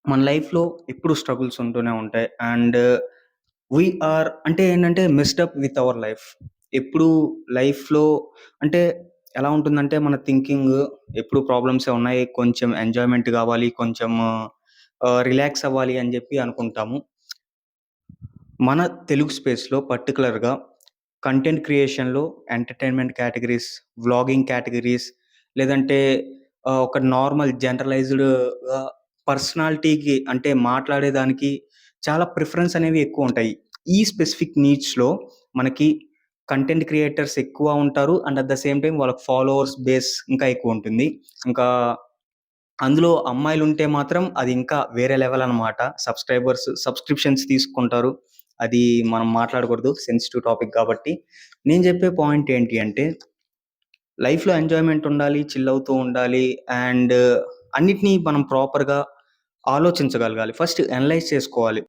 మన లైఫ్‌లో ఎప్పుడు స్ట్రగుల్స్ ఉంటూనే ఉంటాయి. అండ్ వి ఆర్ అంటే ఏంటంటే mixed up with our life. ఎప్పుడు లైఫ్‌లో అంటే ఎలా ఉంటుందంటే మన థింకింగ్ ఎప్పుడు ప్రాబ్లమ్సే ఉన్నాయి. కొంచెం ఎంజాయ్‌మెంట్ కావాలి. కొంచెం రిలాక్స్ అవ్వాలి అని చెప్పి అనుకుంటాము. మన తెలుగు స్పేస్‌లో పర్టిక్యులర్‌గా కంటెంట్ క్రియేషన్‌లో ఎంటర్‌టైన్‌మెంట్ కేటగరీస్, వ్లాగింగ్ కేటగరీస్ లేదంటే ఒక నార్మల్ జనరలైజ్డ్‌గా పర్సనాలిటీకి అంటే మాట్లాడేదానికి చాలా ప్రిఫరెన్స్ అనేవి ఎక్కువుంటాయి. ఈ స్పెసిఫిక్ నీడ్స్‌లో మనకి కంటెంట్ క్రియేటర్స్ ఎక్కువ ఉంటారు. And at the same time వాళ్ళకి ఫాలోవర్స్ బేస్ ఇంకా ఎక్కువుంటుంది. ఇంకా అందులో అమ్మాయిలుంటే మాత్రం అది ఇంకా వేరే లెవెల్ అనమాట. సబ్స్క్రిప్షన్స్ తీసుకుంటారు. అది మనం మాట్లాడకూడదు. సెన్సిటివ్ టాపిక్ కాబట్టి. నేను చెప్పే పాయింట్ ఏంటి అంటే లైఫ్‌లో ఎంజాయ్‌మెంట్ ఉండాలి. చిల్ అవుతూ ఉండాలి. అండ్ అన్నిటిని మనం ప్రాపర్‌గా ఆలోచించగలగాలి. ఫస్ట్ అనలైజ్ చేసుకోవాలి.